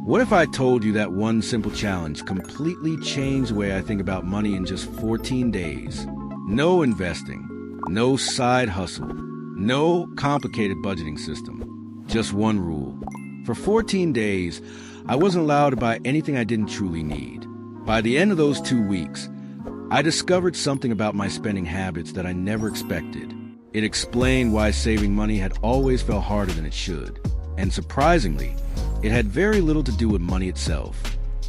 What if I told you that one simple challenge completely changed the way I think about money in just 14 days? No investing, no side hustle, no complicated budgeting system. Just one rule. For 14 days, I wasn't allowed to buy anything I didn't truly need. By the end of those 2 weeks, I discovered something about my spending habits that I never expected. It explained why saving money had always felt harder than it should. And surprisingly, it had very little to do with money itself.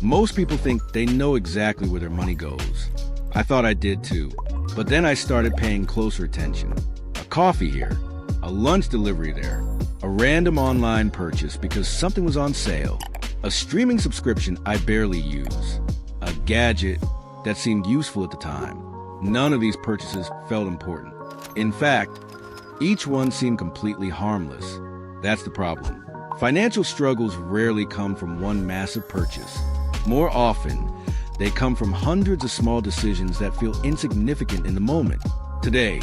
Most people think they know exactly where their money goes. I thought I did too. But then I started paying closer attention. A coffee here, a lunch delivery there, a random online purchase because something was on sale, a streaming subscription I barely use, a gadget that seemed useful at the time. None of these purchases felt important. In fact, each one seemed completely harmless. That's the problem. Financial struggles rarely come from one massive purchase. More often, they come from hundreds of small decisions that feel insignificant in the moment. Today,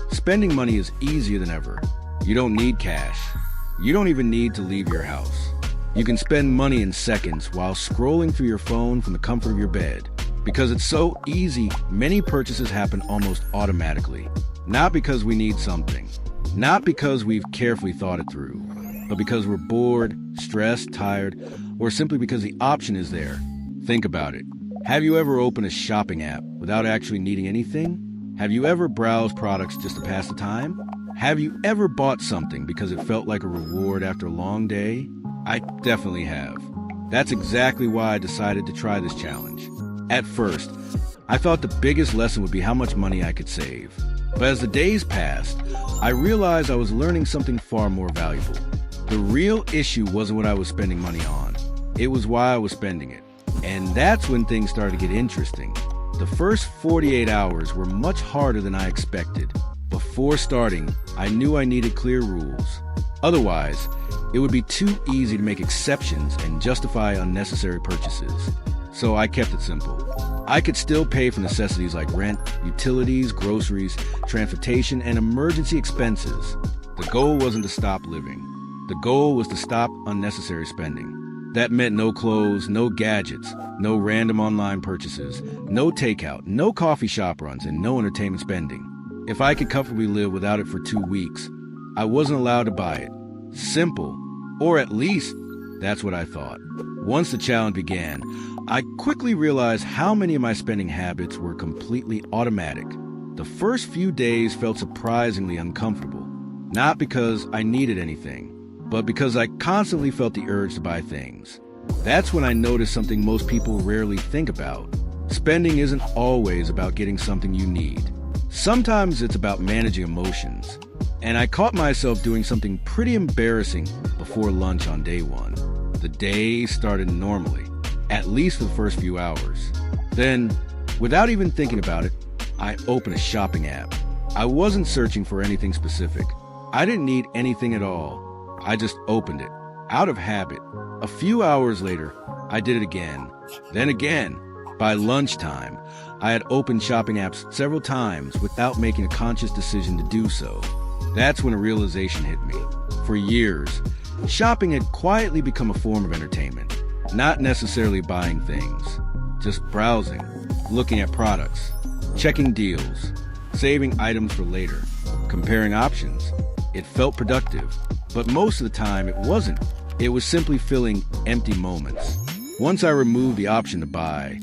spending money is easier than ever. You don't need cash. You don't even need to leave your house. You can spend money in seconds while scrolling through your phone from the comfort of your bed. Because it's so easy, many purchases happen almost automatically. Not because we need something, not because we've carefully thought it through, but because we're bored, stressed, tired, or simply because the option is there. Think about it. Have you ever opened a shopping app without actually needing anything? Have you ever browsed products just to pass the time? Have you ever bought something because it felt like a reward after a long day? I definitely have. That's exactly why I decided to try this challenge. At first, I thought the biggest lesson would be how much money I could save. But as the days passed, I realized I was learning something far more valuable. The real issue wasn't what I was spending money on. It was why I was spending it. And that's when things started to get interesting. The first 48 hours were much harder than I expected. Before starting, I knew I needed clear rules. Otherwise, it would be too easy to make exceptions and justify unnecessary purchases. So I kept it simple. I could still pay for necessities like rent, utilities, groceries, transportation, and emergency expenses. The goal wasn't to stop living. The goal was to stop unnecessary spending. That meant no clothes, no gadgets, no random online purchases, no takeout, no coffee shop runs, and no entertainment spending. If I could comfortably live without it for 2 weeks, I wasn't allowed to buy it. Simple. Or at least, that's what I thought. Once the challenge began, I quickly realized how many of my spending habits were completely automatic. The first few days felt surprisingly uncomfortable. Not because I needed anything, but because I constantly felt the urge to buy things. That's when I noticed something most people rarely think about. Spending isn't always about getting something you need. Sometimes it's about managing emotions. And I caught myself doing something pretty embarrassing before lunch on day one. The day started normally, at least for the first few hours. Then, without even thinking about it, I opened a shopping app. I wasn't searching for anything specific. I didn't need anything at all. I just opened it, out of habit. A few hours later, I did it again, then again. By lunchtime, I had opened shopping apps several times without making a conscious decision to do so. That's when a realization hit me. For years, shopping had quietly become a form of entertainment. Not necessarily buying things, just browsing, looking at products, checking deals, saving items for later, comparing options. It felt productive, but most of the time it wasn't. It was simply filling empty moments. Once I removed the option to buy,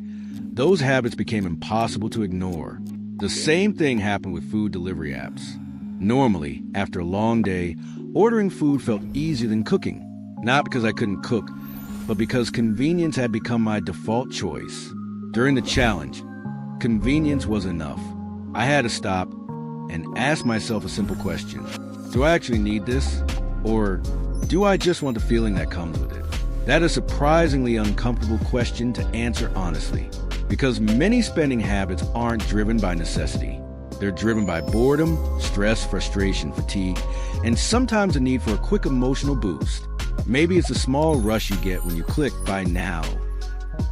those habits became impossible to ignore. The same thing happened with food delivery apps. Normally, after a long day, ordering food felt easier than cooking. Not because I couldn't cook, but because convenience had become my default choice. During the challenge, convenience was enough. I had to stop and ask myself a simple question. Do I actually need this? Or do I just want the feeling that comes with it? That is a surprisingly uncomfortable question to answer honestly, because many spending habits aren't driven by necessity. They're driven by boredom, stress, frustration, fatigue, and sometimes a need for a quick emotional boost. Maybe it's a small rush you get when you click buy now.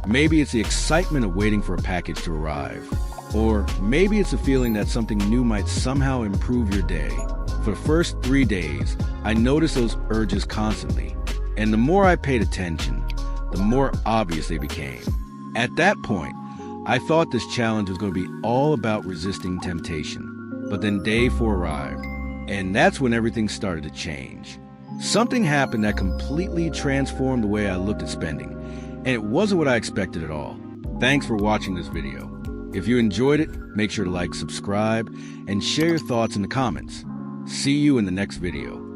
Maybe it's the excitement of waiting for a package to arrive. Or maybe it's a feeling that something new might somehow improve your day. For the first 3 days, I noticed those urges constantly. And the more I paid attention, the more obvious they became. At that point, I thought this challenge was going to be all about resisting temptation. But then day 4 arrived, and that's when everything started to change. Something happened that completely transformed the way I looked at spending, and it wasn't what I expected at all. Thanks for watching this video. If you enjoyed it, make sure to like, subscribe, and share your thoughts in the comments. See you in the next video.